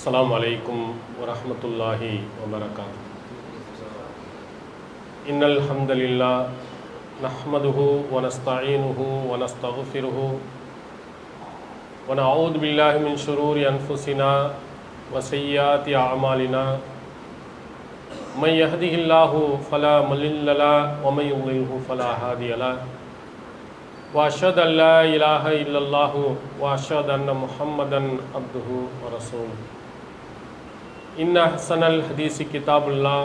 السلام عليكم ورحمة الله وبركاته. إن الحمد لله نحمده ونستعينه ونستغفره ونعوذ بالله من شرور أنفسنا وسيئات أعمالنا من يهده الله فلا مضل له ومن يضلل فلا هادي له وأشهد أن لا إله إلا الله وأشهد أن محمدا عبده ورسوله. إن أحسن الحديث كتاب الله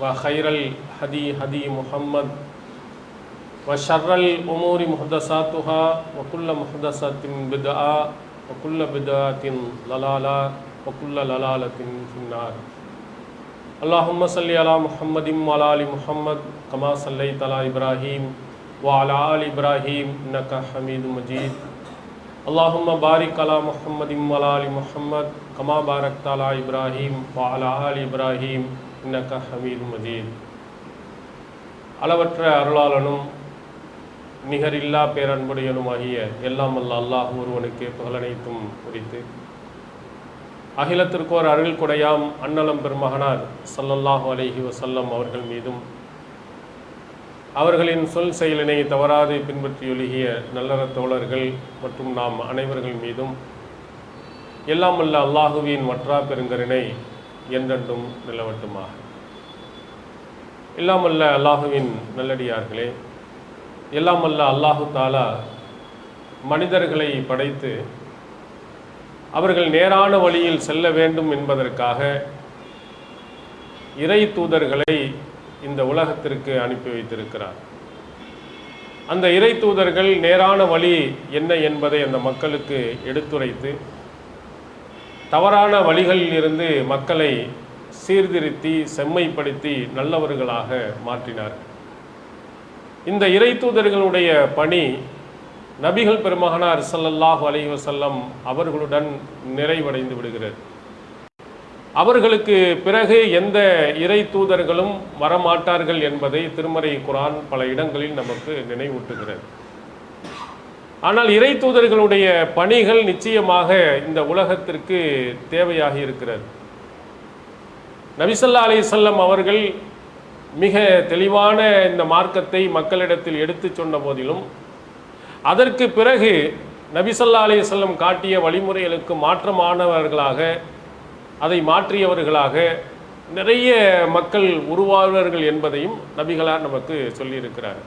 وخير الهدي هدي محمد وشر الأمور محدثاتها وكل محدثة بدعة وكل بدعة ضلالة وكل ضلالة في النار. اللهم صل على محمد وعلى آل محمد كما صليت على إبراهيم وعلى آل إبراهيم إنك حميد مجيد. اللهم بارك على محمد وعلى آل محمد كما باركت على إبراهيم وعلى آل إبراهيم إنك حميد مجيد. அளவற்ற அருளாளனும் நிகரில்லா பேரன்புடையனுமாகிய எல்லாம் வல்ல அல்லாஹ் ஒருவனுக்கு புகழனைத்தும் குறித்து அகிலத்திற்கோர் அருள் கொடையாம் அன்னலம் பெருமகனார் ஸல்லல்லாஹு அலைஹி வஸல்லம் அவர்கள் மீதும் அவர்களின் சொல் செயலினை தவறாது பின்பற்றியொழுகிய நல்லற தோழர்கள் மற்றும் நாம் அனைவர்கள் மீதும் எல்லாம் வல்ல அல்லாஹுவின் மற்றா பெருங்கருணை என்றென்றும் நிலவட்டுமாக. எல்லாம் வல்ல அல்லாஹுவின் நல்லடியார்களே, எல்லாம் வல்ல அல்லாஹு தாலா மனிதர்களை படைத்து அவர்கள் நேரான வழியில் செல்ல வேண்டும் என்பதற்காக இறை தூதர்களை இந்த உலகத்திற்கு அனுப்பி வைத்திருக்கிறார். அந்த இறை தூதர்கள் நேரான வழி என்ன என்பதை அந்த மக்களுக்கு எடுத்துரைத்து தவறான வழிகளில் இருந்து மக்களை சீர்திருத்தி செம்மைப்படுத்தி நல்லவர்களாக மாற்றினார். இந்த இறை தூதர்களுடைய பணி நபிகள் பெருமகனார் ஸல்லல்லாஹு அலைஹி வஸல்லம் அவர்களுடன் நிறைவடைந்து விடுகிறது. அவர்களுக்கு பிறகு எந்த இறை தூதர்களும் வரமாட்டார்கள் என்பதை திருமறை குர்ஆன் பல இடங்களில் நமக்கு நினைவூட்டுகிறது. ஆனால் இறை தூதர்களுடைய பணிகள் நிச்சயமாக இந்த உலகத்திற்கு தேவையாக இருக்கிறது. நபி ஸல்லல்லாஹு அலைஹி வஸல்லம் அவர்கள் மிக தெளிவான இந்த மார்க்கத்தை மக்களிடத்தில் எடுத்து சொன்ன போதிலும் அதற்கு பிறகு நபி ஸல்லல்லாஹு அலைஹி வஸல்லம் காட்டிய வழிமுறைகளுக்கு மாற்றமானவர்களாக அதை மாற்றியவர்களாக நிறைய மக்கள் உருவாவார்கள் என்பதையும் நபிகளார் நமக்கு சொல்லியிருக்கிறார்.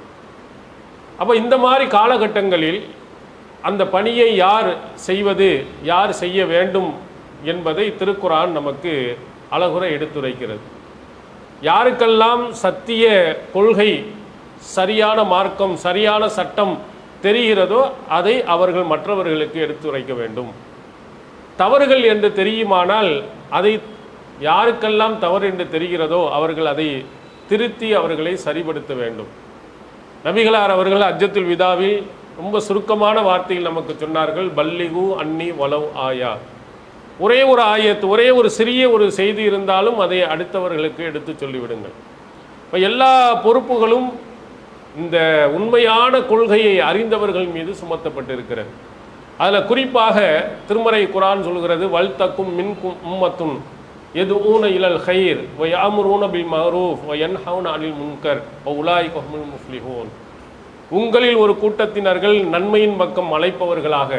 அப்போ இந்த மாதிரி காலகட்டங்களில் அந்த பணியை யார் செய்வது, யார் செய்ய வேண்டும் என்பதை திருக்குர்ஆன் நமக்கு அழகுற எடுத்துரைக்கிறது. யாருக்கெல்லாம் சத்திய கொள்கை, சரியான மார்க்கம், சரியான சட்டம் தெரிகிறதோ அதை அவர்கள் மற்றவர்களுக்கு எடுத்துரைக்க வேண்டும். தவறுகள் என்று தெரியுமானால் அதை யாருக்கெல்லாம் தவறு என்று தெரிகிறதோ அவர்கள் அதை திருத்தி அவர்களை சரிபடுத்த வேண்டும். நபிகளார் அவர்கள் ஹஜ்ஜத்துல் விதாவில் ரொம்ப சுருக்கமான வார்த்தையில் நமக்கு சொன்னார்கள், பல்லிகு அன்னி வலவ் ஆயா. ஒரே ஒரு ஆயத்து, ஒரே ஒரு சிறிய ஒரு செய்தி இருந்தாலும் அதை அடுத்தவர்களுக்கு எடுத்து சொல்லிவிடுங்கள். இப்போ எல்லா பொறுப்புகளும் இந்த உண்மையான கொள்கையை அறிந்தவர்கள் மீது சுமத்தப்பட்டிருக்கிறது. அதில் குறிப்பாக திருமறை குர்ஆன் சொல்கிறது, வல் தக்கும் மின்கும் உம்மத்துன் யதுஊன இலல் கைர் வ யஅமுரூன பில் மஅரூஃப் வ யன்ஹவுன அனில் முன்கர் வ உலாயிக ஹுமுல் முஃப்லிஹூன். உங்களில் ஒரு கூட்டத்தினர்கள் நன்மையின் பக்கம் அழைப்பவர்களாக,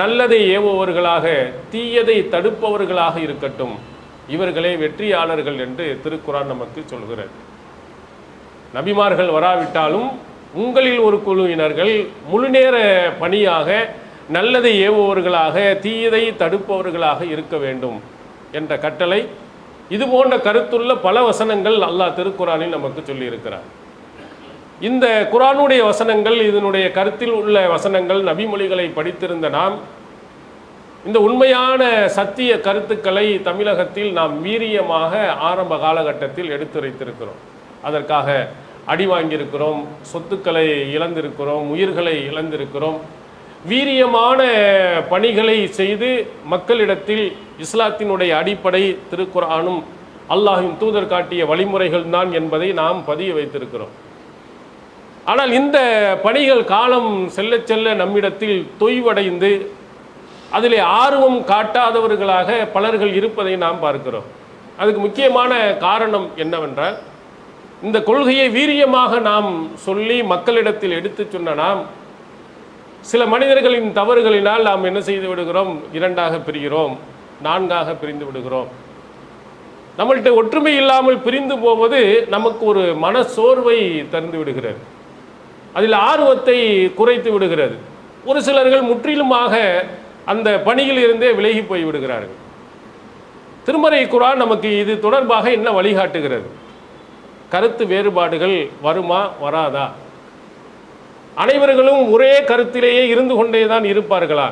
நல்லதை ஏவுபவர்களாக, தீயதை தடுப்பவர்களாக இருக்கட்டும், இவர்களே வெற்றியாளர்கள் என்று திருக்குர்ஆன் நமக்கு சொல்கிறது. நபிமார்கள் வராவிட்டாலும் உங்களில் ஒரு குழுவினர்கள் முழுநேர பணியாக நல்லதை ஏவுபவர்களாக, தீயதை தடுப்பவர்களாக இருக்க வேண்டும் என்ற கட்டளை, இது போன்ற கருத்துள்ள பல வசனங்கள் அல்லாஹ் திருக்குர்ஆனில் நமக்கு சொல்லியிருக்கிறார். இந்த குர்ஆனுடைய வசனங்கள், இதனுடைய கருத்தில் உள்ள வசனங்கள், நபிமொழிகளை படித்திருந்த நாம் இந்த உண்மையான சத்திய கருத்துக்களை தமிழகத்தில் நாம் வீரியமாக ஆரம்ப காலகட்டத்தில் எடுத்துரைத்திருக்கிறோம். அதற்காக அடி வாங்கியிருக்கிறோம், சொத்துக்களை இழந்திருக்கிறோம், உயிர்களை இழந்திருக்கிறோம். வீரியமான பணிகளை செய்து மக்களிடத்தில் இஸ்லாத்தினுடைய அடிப்படை திருக்குர்ஆனும் அல்லாஹ்வின் தூதர் காட்டிய வழிமுறைகள் தான் என்பதை நாம் பதிய வைத்திருக்கிறோம். ஆனால் இந்த பணிகள் காலம் செல்ல செல்ல நம்மிடத்தில் தொய்வடைந்து அதிலே ஆர்வம் காட்டாதவர்களாக பலர்கள் இருப்பதை நாம் பார்க்கிறோம். அதுக்கு முக்கியமான காரணம் என்னவென்றால், இந்த கொள்கையை வீரியமாக நாம் சொல்லி மக்களிடத்தில் எடுத்து சொன்ன நாம் சில மனிதர்களின் தவறுகளினால் நாம் என்ன செய்து விடுகிறோம், இரண்டாக பிரிகிறோம், நான்காக பிரிந்து விடுகிறோம். நம்மள்கிட்ட ஒற்றுமை இல்லாமல் பிரிந்து போவது நமக்கு ஒரு மன சோர்வை தந்து விடுகிறது, அதில் ஆர்வத்தை குறைத்து விடுகிறது. ஒரு சிலர்கள் முற்றிலுமாக அந்த பணியில் இருந்தே விலகி போய் விடுகிறார்கள். திருமறை குர்ஆன் நமக்கு இது தொடர்பாக என்ன வழிகாட்டுகிறது? கருத்து வேறுபாடுகள் வருமா வராதா? அனைவர்களும் ஒரே கருத்திலேயே இருந்து கொண்டே தான் இருப்பார்களா?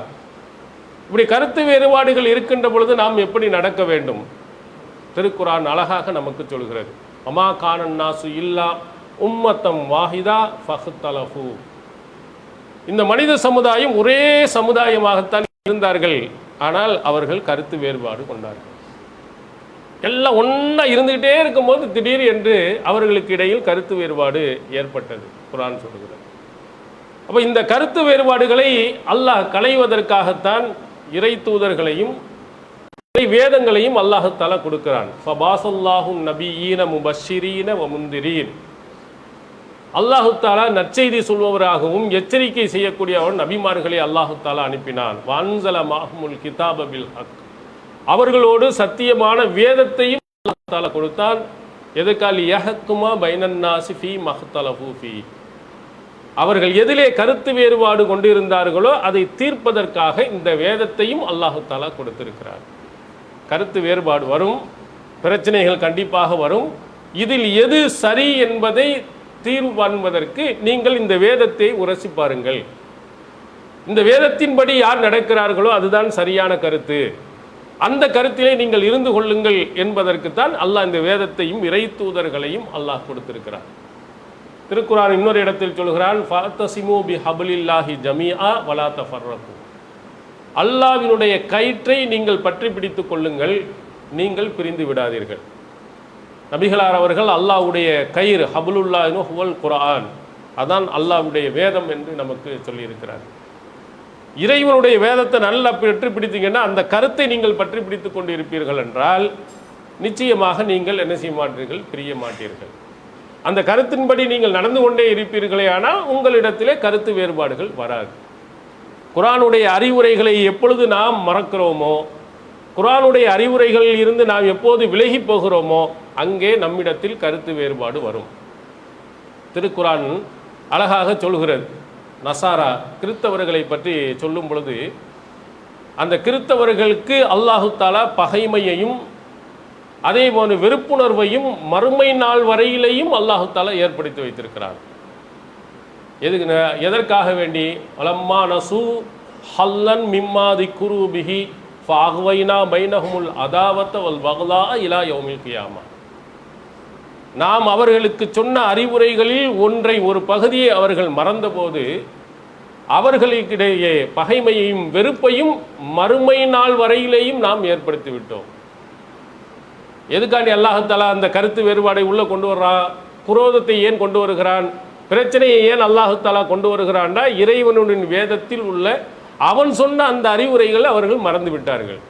இப்படி கருத்து வேறுபாடுகள் இருக்கின்ற பொழுது நாம் எப்படி நடக்க வேண்டும்? திருக்குர்ஆன் அழகாக நமக்கு சொல்கிறது, அமா கானன் நாசு இல்லா உம்மத்தம் வாஹிதா ஃபஹ்தலஃபு. இந்த மனித சமுதாயம் ஒரே சமுதாயமாகத்தான் இருந்தார்கள், ஆனால் அவர்கள் கருத்து வேறுபாடு கொண்டார்கள். எல்லாம் ஒன்றா இருந்துகிட்டே இருக்கும்போது திடீர் என்று அவர்களுக்கு இடையில் கருத்து வேறுபாடு ஏற்பட்டது குர்ஆன் சொல்கிறது. அப்போ இந்த கருத்து வேறுபாடுகளை அல்லாஹ் களைவதற்காகத்தான் இறை தூதர்களையும் வேதங்களையும் அல்லாஹ் தஆலா கொடுக்கிறான். ஃபபாஸல்லாஹு நபியீன முபஷ்ஷிரீன வ முன்திரீன். அல்லாஹ் தஆலா நற்செய்தி சொல்பவராகவும் எச்சரிக்கை செய்யக்கூடியவர் நபிமார்களை அல்லாஹ் தஆலா அனுப்பினான். வன்ஸல மஅஹுல் கிதாப பில் ஹக். அவர்களோடு சத்தியமான வேதத்தையும் அல்லாஹ் தஆலா கொடுத்தான். எதற்கால் யஹ்குமா பைனன் நாஸி ஃபீ மஹ்தலஃபு ஃபீ. அவர்கள் எதிலே கருத்து வேறுபாடு கொண்டிருந்தார்களோ அதை தீர்ப்பதற்காக இந்த வேதத்தையும் அல்லாஹ் தஆலா கொடுத்திருக்கிறார். கருத்து வேறுபாடு வரும், பிரச்சனைகள் கண்டிப்பாக வரும். இதில் எது சரி என்பதை தீர்வு காண்பதற்கு நீங்கள் இந்த வேதத்தை உரசி பாருங்கள். இந்த வேதத்தின்படி யார் நடக்கிறார்களோ அதுதான் சரியான கருத்து, அந்த கருத்திலே நீங்கள் இருந்து கொள்ளுங்கள் என்பதற்குத்தான் அல்லாஹ் இந்த வேதத்தையும் இறை தூதர்களையும் அல்லாஹ் கொடுத்திருக்கிறார். திருக்குர்ஆன் இன்னொரு இடத்தில் சொல்கிறான், ஃபஅத்தஸிமு பிஹப்லில்லாஹி ஜமீஆ வலா தஃபர்ரகு. அல்லாஹ்வினுடைய கயிற்றை நீங்கள் பற்றி பிடித்துக் கொள்ளுங்கள், நீங்கள் பிரிந்து விடாதீர்கள். நபிகளார் அவர்கள் அல்லாஹ்வுடைய கயிறு ஹப்லுல்லாஹி ஹுவல் குர்ஆன், அதான் அல்லாஹ்வுடைய வேதம் என்று நமக்கு சொல்லியிருக்கிறார். இறைவனுடைய வேதத்தை நல்லா பற்றி பிடித்தீங்கன்னா அந்த கருத்தை நீங்கள் பற்றி பிடித்துக் கொண்டு இருப்பீர்கள் என்றால் நிச்சயமாக நீங்கள் என்ன செய்ய மாட்டீர்கள், பிரிய மாட்டீர்கள். அந்த கருத்தின்படி நீங்கள் நடந்து கொண்டே இருப்பீர்களே, ஆனால் உங்களிடத்திலே கருத்து வேறுபாடுகள் வராது. குர்ஆனுடைய அறிவுரைகளை எப்பொழுது நாம் மறக்கிறோமோ, குர்ஆனுடைய அறிவுரைகளில் இருந்து நாம் எப்போது விலகி போகிறோமோ, அங்கே நம்மிடத்தில் கருத்து வேறுபாடு வரும். திருக்குர்ஆன் அழகாக சொல்கிறது. நசாரா கிறித்தவர்களை பற்றி சொல்லும் பொழுது, அந்த கிறித்தவர்களுக்கு அல்லாஹு தஆலா பகைமையையும் அதே போன்று வெறுப்புணர்வையும் மறுமை நாள் வரையிலையும் அல்லாஹு தஆலா ஏற்படுத்தி வைத்திருக்கிறார். எதற்காக வேண்டி? அலம்மா நசு ஹல்லன் மிம்மா திக்ரு பிஹி ஃபஅக்வைனா பைனஹுமுல் அதாவத வல் பக்லா இலா யௌமில் கியாமா. நாம் அவர்களுக்கு சொன்ன அறிவுரைகளில் ஒன்றை, ஒரு பகுதியை அவர்கள் மறந்தபோது அவர்களுக்கிடையே பகைமையையும் வெறுப்பையும் மறுமை நாள் வரையிலேயும் நாம் ஏற்படுத்தி விட்டோம். எதுக்காண்டி அல்லாஹ் தஆலா அந்த கருத்து வேறுபாடை உள்ள கொண்டு வர்றான்? குரோதத்தை ஏன் கொண்டு வருகிறான்? பிரச்சனையை ஏன் அல்லாஹ் தஆலா கொண்டு வருகிறான்டா, இறைவனுடைய வேதத்தில் உள்ள அவன் சொன்ன அந்த அறிவுரைகளை அவர்கள் மறந்து விட்டார்கள்.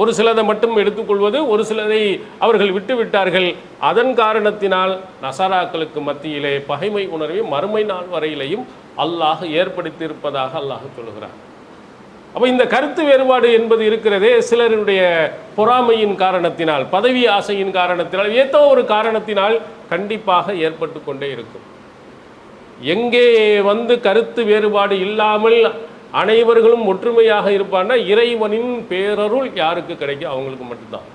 ஒரு சிலதை மட்டும் எடுத்துக்கொள்வது, ஒரு சிலரை அவர்கள் விட்டு விட்டார்கள். அதன் காரணத்தினால் நசாராக்களுக்கு மத்தியிலே பகைமை உணர்வை மறுமை நாள் வரையிலையும் அல்லாஹ் ஏற்படுத்தியிருப்பதாக அல்லாஹ் சொல்கிறார். அப்போ இந்த கருத்து வேறுபாடு என்பது இருக்கிறதே, சிலருடைய பொறாமையின் காரணத்தினால், பதவி ஆசையின் காரணத்தினால், ஏதோ ஒரு காரணத்தினால் கண்டிப்பாக ஏற்பட்டு கொண்டே இருக்கும். எங்கே கருத்து வேறுபாடு இல்லாமல் அனைவர்களும் ஒற்றுமையாக இருப்பான்னா, இறைவனின் பேரருள் யாருக்கு கிடைக்கும்? அவங்களுக்கு மட்டும்தான்.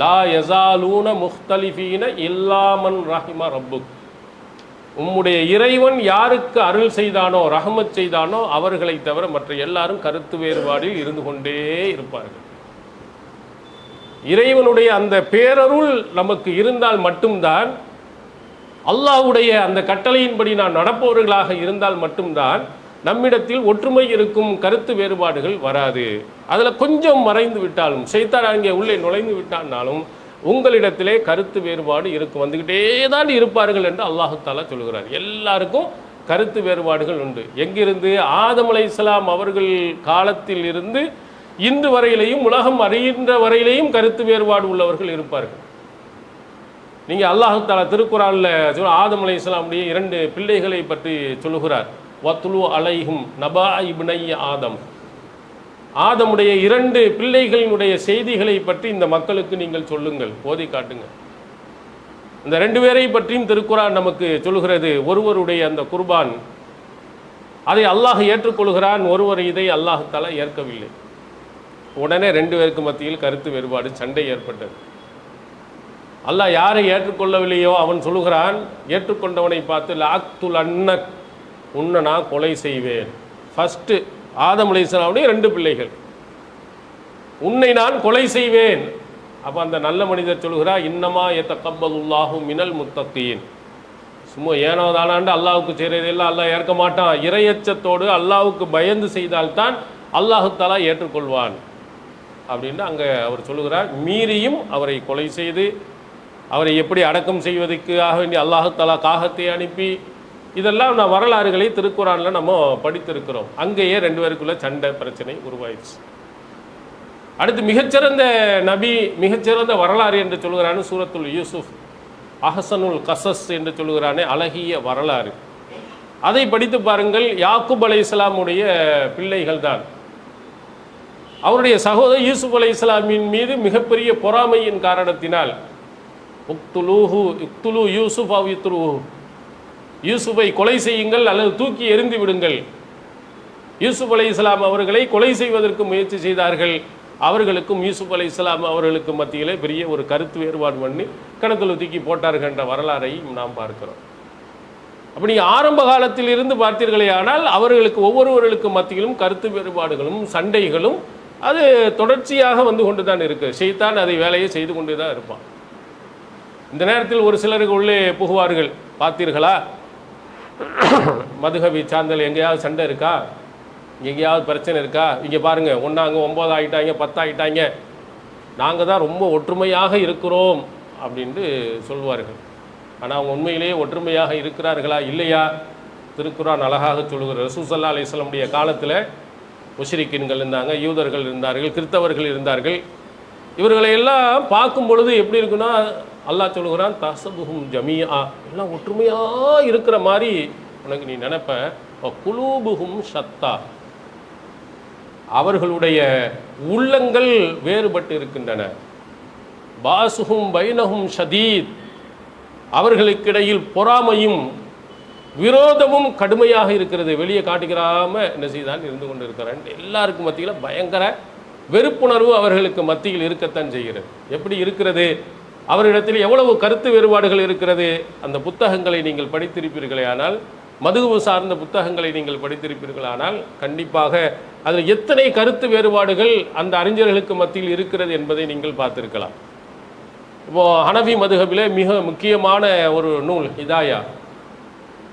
லா யஸாலூன முஹ்தலிஃபீன இல்லா மன் ரஹிம ரப்புக். உம்முடைய இறைவன் யாருக்கு அருள் செய்தானோ, ரஹமத் செய்தானோ அவர்களை தவிர மற்ற எல்லாரும் கருத்து வேறுபாடில் இருந்து கொண்டே இருப்பார்கள். இறைவனுடைய அந்த பேரருள் நமக்கு இருந்தால் மட்டும்தான், அல்லாஹ்வுடைய அந்த கட்டளையின்படி நான் நடப்பவர்களாக இருந்தால் மட்டும்தான் நம்மிடத்தில் ஒற்றுமை இருக்கும், கருத்து வேறுபாடுகள் வராது. அதில் கொஞ்சம் மறைந்து விட்டாலும், ஷைத்தான் அங்கே உள்ளே நுழைந்து விட்டாலும் உங்களிடத்திலே கருத்து வேறுபாடு இருக்கும், வந்துக்கிட்டே தான் இருப்பார்கள் என்று அல்லாஹ் தஆலா சொல்கிறார். எல்லாருக்கும் கருத்து வேறுபாடுகள் உண்டு. எங்கிருந்து? ஆதம் அலைஹிஸ்ஸலாம் அவர்கள் காலத்தில் இருந்து இன்று வரையிலையும், உலகம் அறிகின்ற வரையிலையும் கருத்து வேறுபாடு உள்ளவர்கள் இருப்பார்கள். நீங்கள் அல்லாஹ் தஆலா திருக்குர்ஆனில் ஆதம் அலைஹிஸ்ஸலாமுடைய 2 பிள்ளைகளை பற்றி சொல்லுகிறார். வத்லு அலைஹும் நபா இப்னைய ஆதம். ஆதமுடைய 2 பிள்ளைகளினுடைய செய்திகளை பற்றி இந்த மக்களுக்கு நீங்கள் சொல்லுங்கள், ஓதி காட்டுங்க. இந்த 2 பேரை பற்றியும் திருக்குர்ஆன் நமக்கு சொல்கிறது. ஒருவருடைய அந்த குர்பான் அதை அல்லாஹ் ஏற்றுக்கொள்கிறான், ஒருவர் இதை அல்லாஹ் தஆலா ஏற்கவில்லை. உடனே 2 பேருக்கு மத்தியில் கருத்து வேறுபாடு, சண்டை ஏற்பட்டது. அல்லாஹ் யாரை ஏற்றுக்கொள்ளவில்லையோ அவன் சொல்லுகிறான், ஏற்றுக்கொண்டவனை பார்த்து லாக்துல் அன்னக், உன்னை நான் கொலை செய்வேன். ஃபஸ்ட்டு ஆதம் அலைஹிஸ்ஸலாமுடைய 2 பிள்ளைகள், உன்னை நான் கொலை செய்வேன். அப்போ அந்த நல்ல மனிதர் சொல்கிறார், இன்னமா யதகப்பலுல்லாஹு மினல் முத்தகீன். சும்மா ஏனோ தானாண்டு அல்லாஹ்வுக்கு செய்கிறதெல்லாம் அல்லாஹ் ஏற்க மாட்டான். இறையச்சத்தோடு அல்லாஹ்வுக்கு பயந்து செய்தால்தான் அல்லாஹ் தஆலா ஏற்றுக்கொள்வான் அப்படின்னு அங்கே அவர் சொல்லுகிறார். மீறியும் அவரை கொலை செய்து, அவரை எப்படி அடக்கம் செய்வதற்காக வேண்டி அல்லாஹ் தஆலா காகத்தை அனுப்பி, இதெல்லாம் நான் வரலாறுகளை திருக்குர்ஆனில் நம்ம படித்திருக்கிறோம். அங்கேயே 2 பேருக்குள்ள சண்டை பிரச்சனை உருவாயிடுச்சு. அடுத்து மிகச்சிறந்த நபி, மிகச்சிறந்த வரலாறு என்று சொல்கிறான்னு சூரத்துல் யூசுஃப், அஹ்ஸனுல் கஸஸ் என்று சொல்கிறானே, அழகிய வரலாறு. அதை படித்து பாருங்கள். யாக்கூப் அலைஹிஸ்ஸலாமுடைய பிள்ளைகள் தான். அவருடைய சகோதரர் யூசுப் அலைஹிஸ்ஸலாமின் மீது மிகப்பெரிய பொறாமையின் காரணத்தினால் உக்துலு யூசுஃப் அவ் யுத்ருஹு, யூசுஃபை கொலை செய்யுங்கள் அல்லது தூக்கி எறிந்து விடுங்கள். யூசுப் அலைஹிஸ்ஸலாம் அவர்களை கொலை செய்வதற்கு முயற்சி செய்தார்கள். அவர்களுக்கும் யூசுப் அலைஹிஸ்ஸலாம் அவர்களுக்கு மத்தியிலே பெரிய ஒரு கருத்து வேறுபாடு பண்ணி கிணத்துல தூக்கி போட்டார்கள் என்ற வரலாறையும் நாம் பார்க்கிறோம். அப்படி ஆரம்ப காலத்தில் இருந்து பார்த்தீர்களே ஆனால் அவர்களுக்கு ஒவ்வொருவர்களுக்கு மத்தியிலும் கருத்து வேறுபாடுகளும் சண்டைகளும் அது தொடர்ச்சியாக வந்து கொண்டு தான் இருக்குது. ஷைத்தான் அதை வேலையை செய்து கொண்டு தான் இருப்பான். இந்த நேரத்தில் ஒரு சிலருக்கு உள்ளே புகுவார்கள், பார்த்தீர்களா மதுஹபை சார்ந்தல் எங்கேயாவது சண்டை இருக்கா, எங்கேயாவது பிரச்சனை இருக்கா? இங்கே பாருங்கள், ஒன்றாங்க 9 ஆகிட்டாங்க, 10 ஆகிட்டாங்க, நாங்கள் தான் ரொம்ப ஒற்றுமையாக இருக்கிறோம் அப்படின்ட்டு சொல்வார்கள். ஆனால் அவங்க உண்மையிலேயே ஒற்றுமையாக இருக்கிறார்களா இல்லையா? திருக்குர்ஆன் அழகாக சொல்லுகிற ரசூல் ஸல்லல்லாஹு அலைஹி வஸல்லம் காலத்தில் முஷ்ரிக்கீன்கள் இருந்தாங்க, யூதர்கள் இருந்தார்கள், கிறிஸ்தவர்கள் இருந்தார்கள். இவர்களை எல்லாம் பார்க்கும் பொழுது எப்படி இருக்குன்னா, அல்லாஹ் சொல்லுகிறான் தஹ்சபுஹும் ஜமீஆ, எல்லாம் ஒற்றுமையாக இருக்கிற மாதிரி உனக்கு நீ நினைப்ப. குலூபுஹும் ஷத்தா, அவர்களுடைய உள்ளங்கள் வேறுபட்டு இருக்கின்றன. பாசுஹும் பைனஹும் ஷதீத், அவர்களுக்கிடையில் பொறாமையும் விரோதமும் கடுமையாக இருக்கிறது. வெளியே காட்டிக்கிறாம என்ன செய்தான் இருந்து கொண்டு இருக்கிறான். எல்லாருக்கும் மத்தியில் பயங்கர வெறுப்புணர்வு அவர்களுக்கு மத்தியில் இருக்கத்தான் செய்கிறது. எப்படி இருக்கிறது? அவரிடத்தில் எவ்வளவு கருத்து வேறுபாடுகள் இருக்கிறது. அந்த புத்தகங்களை நீங்கள் படித்திருப்பீர்களே ஆனால், மதுகு சார்ந்த புத்தகங்களை நீங்கள் படித்திருப்பீர்களானால் கண்டிப்பாக அதில் எத்தனை கருத்து வேறுபாடுகள் அந்த அறிஞர்களுக்கு மத்தியில் இருக்கிறது என்பதை நீங்கள் பார்த்திருக்கலாம். இப்போது ஹனஃபி மதுஹபிலே மிக முக்கியமான ஒரு நூல் ஹிதாயா,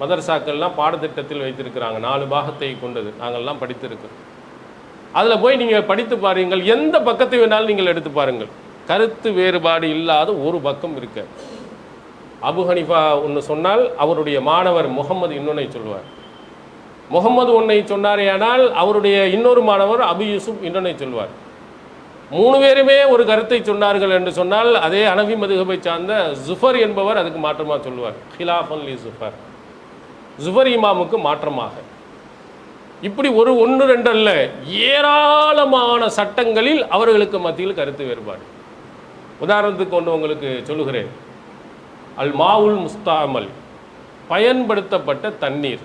மதரசாக்கள்லாம் பாடத்திட்டத்தில் வைத்திருக்கிறாங்க, 4 பாகத்தை கொண்டது, நாங்கள்லாம் படித்திருக்கிறோம். அதில் போய் நீங்கள் படித்து பாருங்கள், எந்த பக்கத்தை வேணாலும் நீங்கள் எடுத்து பாருங்கள், கருத்து வேறுபாடு இல்லாத ஒரு பக்கம் இருக்கு. அபு ஹனிஃபா ஒன்று சொன்னால் அவருடைய மாணவர் முகமது இன்னொன்னை சொல்லுவார். முகமது ஒன்றை சொன்னாரேயானால் அவருடைய இன்னொரு மாணவர் அபு யூசுப் இன்னொன்னை சொல்வார். 3 பேருமே ஒரு கருத்தை சொன்னார்கள் என்று சொன்னால் அதே ஹனஃபி மதுஹபை சார்ந்த ஜுஃபர் என்பவர் அதுக்கு மாற்றமாக சொல்லுவார். ஹிலாஃபன் லி ஜுஃபர், ஜுஃபர் இமாமுக்கு மாற்றமாக. இப்படி 1, 2 அல்ல, ஏராளமான சட்டங்களில் அவர்களுக்கு மத்தியில் கருத்து வேறுபாடு. உதாரணத்துக்கு ஒன்று உங்களுக்கு சொல்லுகிறேன். அல் மாவுல் முஸ்தாமல், பயன்படுத்தப்பட்ட தண்ணீர்.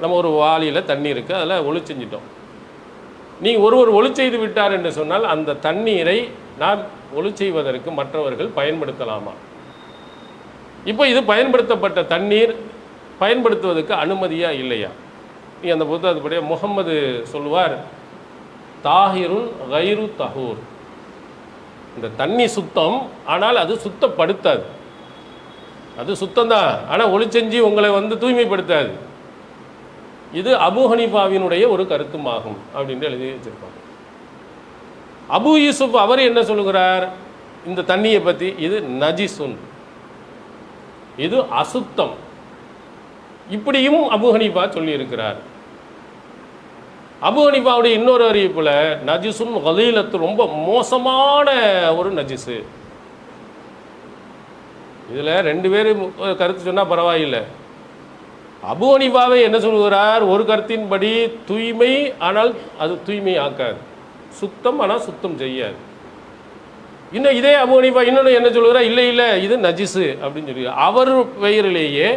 நம்ம ஒரு வாளியில் தண்ணீர் இருக்குது, அதில் ஒளி செஞ்சிட்டோம். ஒருவர் ஒளி செய்து விட்டார் என்று சொன்னால் அந்த தண்ணீரை நாம் ஒளி செய்வதற்கு மற்றவர்கள் பயன்படுத்தலாமா? இப்போ இது பயன்படுத்தப்பட்ட தண்ணீர் பயன்படுத்துவதற்கு அனுமதியா இல்லையா? நீ அந்த புத்தகத்துடைய முகம்மது சொல்லுவார், தாஹிருன் கைரு தஹூர், இந்த தண்ணி சுத்தம், ஆனால் அது சுத்தப்படுத்தாது. அது சுத்தம்தான், ஆனால் ஒளி செஞ்சு உங்களை தூய்மைப்படுத்தாது. இது அபு ஹனீஃபாவினுடைய ஒரு கருத்துமாகும் அப்படின்னு எழுதி வச்சிருப்பாங்க. அபு யூசுப் அவர் என்ன சொல்லுகிறார் இந்த தண்ணியை பற்றி? இது நஜிசுன், இது அசுத்தம். இப்படியும் அபு ஹனீஃபா சொல்லியிருக்கிறார். அபு ஹனீஃபாவுடைய இன்னொரு அறிவிப்பில் நஜிசுன் கலீலத்து, ரொம்ப மோசமான ஒரு நஜிஸு. இதில் 2 பேர் கருத்து சொன்னால் பரவாயில்லை. அபு ஹனீஃபாவை என்ன சொல்கிறார்? ஒரு கருத்தின்படி தூய்மை, ஆனால் அது தூய்மை ஆக்காது, சுத்தம் ஆனால் சுத்தம் செய்யாது. இன்னும் இதே அபு ஹனீஃபா இன்னொன்று என்ன சொல்கிறார்? இல்லை இல்லை இது நஜிஸு அப்படின்னு சொல்லி அவர் பெயரிலேயே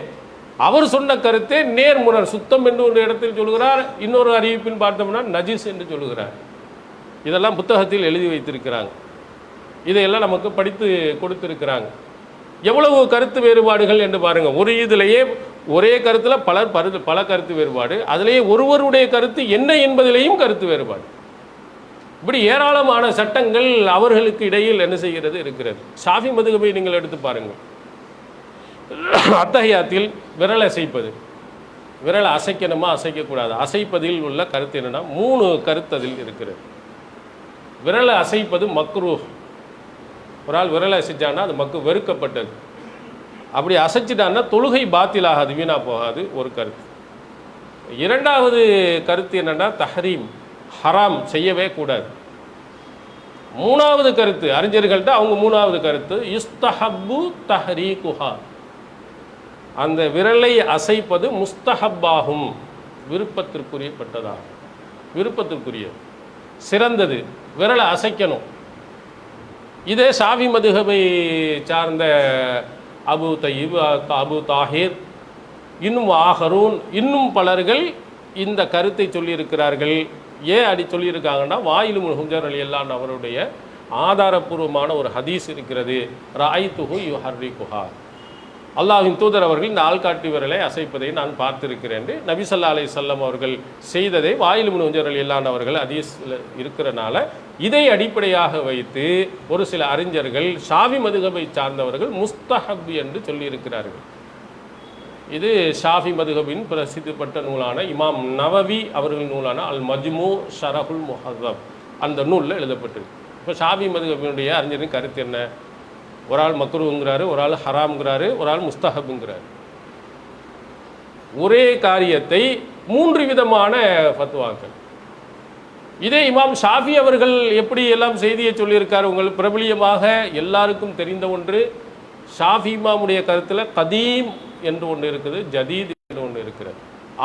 அவர் சொன்ன கருத்தே நேர்முரண், சுத்தம் என்று ஒரு இடத்தில் சொல்கிறார், இன்னொரு அறிவிப்பில் பார்த்தோம்னா நஜிஸ் என்று சொல்லுகிறார். இதெல்லாம் புத்தகத்தில் எழுதி வைத்திருக்கிறாங்க, இதையெல்லாம் நமக்கு படித்து கொடுத்திருக்கிறாங்க. எவ்வளவு கருத்து வேறுபாடுகள் என்று பாருங்கள். ஒரு இதிலேயே ஒரே கருத்தில் பல கருத்து வேறுபாடு, அதிலேயே ஒருவருடைய கருத்து என்ன என்பதிலேயும் கருத்து வேறுபாடு. இப்படி ஏராளமான சட்டங்கள் அவர்களுக்கு இடையில் என்ன செய்கிறது இருக்கிறது. ஷாஃபி மதுஹபை நீங்கள் எடுத்து பாருங்கள். அத்தஹியாத்தில் விரல் அசைப்பது, விரல் அசைக்கணுமா அசைக்கக்கூடாது, அசைப்பதில் உள்ள கருத்து என்னென்னா 3 கருத்து அதில் இருக்கிறது. விரலை அசைப்பது மக்ரூஹ், ஒரு ஆள் விரலை அசைச்சான்னா அது வெறுக்கப்பட்டது. அப்படி அசைச்சிட்டான்னா தொழுகை பாத்திலாகாது, வீணாக போகாது, ஒரு கருத்து. 2வது கருத்து என்னென்னா தஹரீம், ஹராம், செய்யவே கூடாது. 3வது கருத்து அறிஞர்கள்ட்ட அவங்க 3வது கருத்து யுஸ்தஹப்பு தஹரீகுஹா, அந்த விரலை அசைப்பது முஸ்தஹப்பாகும், விருப்பத்திற்குரியப்பட்டதாகும், விருப்பத்திற்குரிய சிறந்தது, விரலை அசைக்கணும். இதே ஷாஃபி மதுஹபை சார்ந்த அபு தய்யிப், அபு தாஹிர், இன்னும் ஆஹரூன், இன்னும் பலர்கள் இந்த கருத்தை சொல்லியிருக்கிறார்கள். ஏன் சொல்லியிருக்காங்கன்னா, வாயில் இப்னு ஹுஜர் ரலியல்லாஹு அன்ஹு அவருடைய ஆதாரபூர்வமான ஒரு ஹதீஸ் இருக்கிறது. ரஅய்துஹு யுஹர்ரிகுஹா, அல்லாஹ்வின் தூதர் அவர்கள் இந்த ஆள்காட்டி விரலை அசைப்பதை நான் பார்த்திருக்கிறேன் என்று நபி ஸல்லல்லாஹு அலைஹி வஸல்லம் அவர்கள் செய்ததை வாயில் இப்னு ஹுஜர் ரலியல்லாஹு அன்ஹு அவர்கள் ஹதீஸில் இருக்கிறனால இதை அடிப்படையாக வைத்து ஒரு சில அறிஞர்கள் ஷாஃபி மதுஹபை சார்ந்தவர்கள் முஸ்தஹப் என்று சொல்லியிருக்கிறார்கள். இது ஷாஃபி மதுஹபின் பிரசித்தி பெற்ற நூலான இமாம் நவவி அவர்கள் நூலான அல் மஜ்மு ஷரஹுல் முஹzzப் அந்த நூலில் எழுதப்பட்டிருக்கு. இப்போ ஷாஃபி மதுஹபினுடைய அறிஞரின் கருத்து என்ன? ஒரு ஆள் மக்ரூங்கிறாரு, ஒரு ஆள் ஹராம்ங்கிறாரு, ஒரு ஆள் முஸ்தஹப்ங்கிறாரு. ஒரே காரியத்தை 3 விதமான ஃபத்வாக்கள். இதே இமாம் ஷாஃபி அவர்கள் எப்படி எல்லாம் செய்தியை சொல்லியிருக்கார்? உங்களுக்கு பிரபலியமாக எல்லாருக்கும் தெரிந்த ஒன்று, ஷாஃபி இமாமுடைய கருத்தில் கதீம் என்று ஒன்று இருக்குது, ஜதீத் என்று ஒன்று இருக்கிறது.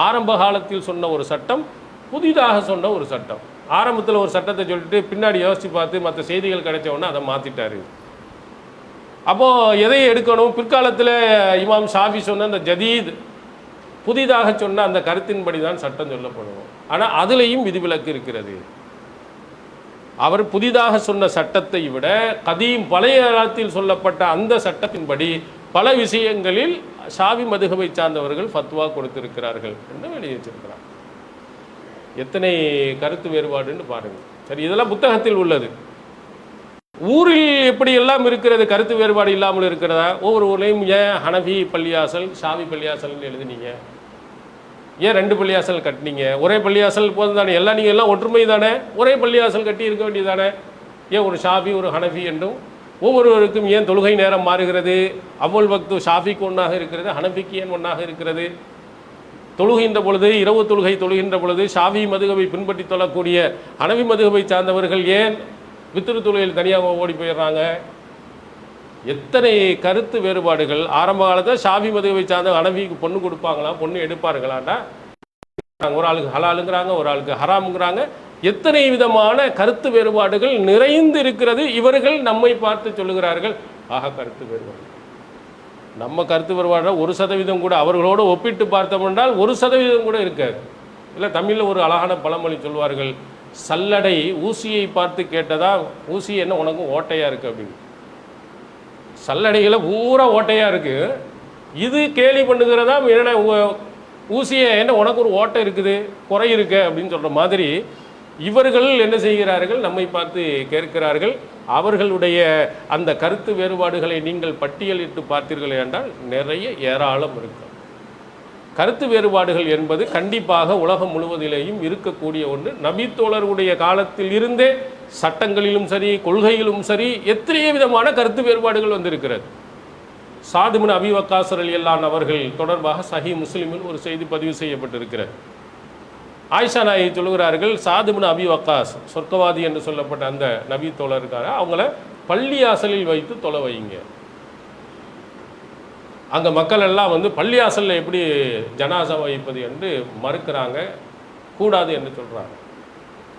ஆரம்ப காலத்தில் சொன்ன ஒரு சட்டம், புதிதாக சொன்ன ஒரு சட்டம். ஆரம்பத்தில் ஒரு சட்டத்தை சொல்லிட்டு பின்னாடி யோசித்து பார்த்து மற்ற செய்திகள் கிடைச்ச உடனே அதை மாற்றிட்டாரு. அப்போது எதை எடுக்கணும்? பிற்காலத்தில் இமாம் ஷாஃபி சொன்ன அந்த ஜதீத், புதிதாக சொன்ன அந்த கருத்தின்படி தான் சட்டம் சொல்லப்படும். ஆனால் அதுலேயும் விதிவிலக்கு இருக்கிறது. அவர் புதிதாக சொன்ன சட்டத்தை விட கதீம் பழைய காலத்தில் சொல்லப்பட்ட அந்த சட்டத்தின்படி பல விஷயங்களில் ஷாஃபி மதுஹபை சார்ந்தவர்கள் ஃபத்வா கொடுத்திருக்கிறார்கள் என்று வெளியே வச்சிருக்கிறார். எத்தனை கருத்து வேறுபாடுன்னு பாருங்கள். சரி, இதெல்லாம் புத்தகத்தில் உள்ளது. ஊரில் எப்படி எல்லாம் இருக்கிறது, கருத்து வேறுபாடு இல்லாமல் இருக்கிறதா? ஒவ்வொரு ஊர்லேயும் ஏன் ஹனஃபி பள்ளியாசல் ஷாஃபி பள்ளியாசல்னு எழுதுனீங்க? ஏன் 2 பள்ளியாசல் கட்டினீங்க? ஒரே பள்ளியாசல் போதும் தானே, எல்லாம் நீங்கள் எல்லாம் ஒற்றுமை தானே, ஒரே பள்ளியாசல் கட்டி இருக்க வேண்டியதானே? ஏன் ஒரு ஷாஃபி ஒரு ஹனஃபி என்றும்? ஒவ்வொருவருக்கும் ஏன் தொழுகை நேரம் மாறுகிறது? அவ்வல் வக்து ஷாஃபிக்கு ஒன்றாக இருக்கிறது, ஹனஃபிக்கு ஏன் ஒன்றாக இருக்கிறது? தொழுகின்ற பொழுது, இரவு தொழுகை தொழுகின்ற பொழுது ஷாஃபி மதுஹபை பின்பற்றி தொழக்கூடிய ஹனஃபி மதுஹபை சார்ந்தவர்கள் ஏன் வித்ரு தொழுகையில் தனியாக ஓடி போயிடுறாங்க? எத்தனை கருத்து வேறுபாடுகள். ஆரம்ப காலத்தில் ஷாஃபி மதுஹபை சார்ந்த ஹனஃபிக்கு பொண்ணு கொடுப்பாங்களா, பொண்ணு எடுப்பார்களாண்டா? ஒரு ஆளுக்கு ஹலாலுங்கிறாங்க, ஒரு ஆளுக்கு ஹராமுங்கிறாங்க. எத்தனை விதமான கருத்து வேறுபாடுகள் நிறைந்து இருக்கிறது. இவர்கள் நம்மை பார்த்து சொல்லுகிறார்கள், ஆக கருத்து வேறுபாடு. நம்ம கருத்து வேறுபாடு 1% கூட அவர்களோடு ஒப்பிட்டு பார்த்தோம் என்றால் 1% கூட இருக்காது. இல்லை, தமிழில் ஒரு அழகான பழமொழி சொல்வார்கள், சல்லடை ஊசியை பார்த்து கேட்டதா, ஊசி என்ன உனக்கும் ஓட்டையாக இருக்குது அப்படின்னு. சல்லடைகளை பூரா ஓட்டையாக இருக்குது, இது கேலி பண்ணுகிறதா என்ன ஊசியை என்ன உனக்கு ஒரு ஓட்டை இருக்குது, குறை இருக்கு அப்படின்னு சொல்கிற மாதிரி இவர்கள் என்ன செய்கிறார்கள்? நம்மை பார்த்து கேட்கிறார்கள். அவர்களுடைய அந்த கருத்து வேறுபாடுகளை நீங்கள் பட்டியலிட்டு பார்த்தீர்கள் என்றால் நிறைய ஏராளம் இருக்கும். கருத்து வேறுபாடுகள் என்பது கண்டிப்பாக உலகம் முழுவதிலேயும் இருக்கக்கூடிய ஒன்று. நபித்தோழருடைய காலத்தில் இருந்தே சட்டங்களிலும் சரி, கொள்கையிலும் சரி, எத்தனையோ விதமான கருத்து வேறுபாடுகள் வந்திருக்கிறது. சாத் இப்னு அபி வக்காஸ் ரலியல்லாஹு அவர்கள் தொடர்பாக சஹீஹ் முஸ்லிமில் ஒரு செய்தி பதிவு செய்யப்பட்டிருக்கிறது. ஆயிஷா நாயகி சொல்லுகிறார்கள், சாத் இப்னு அபி வக்காஸ் சொர்க்கவாதி என்று சொல்லப்பட்ட அந்த நபி தோழருக்காக அவங்கள பள்ளியாசலில் வைத்து தொலை வைங்க. அங்கே மக்கள் எல்லாம் வந்து பள்ளியாசலில் எப்படி ஜனாசா வைப்பது என்று மறுக்கிறாங்க, கூடாது என்று சொல்கிறாங்க.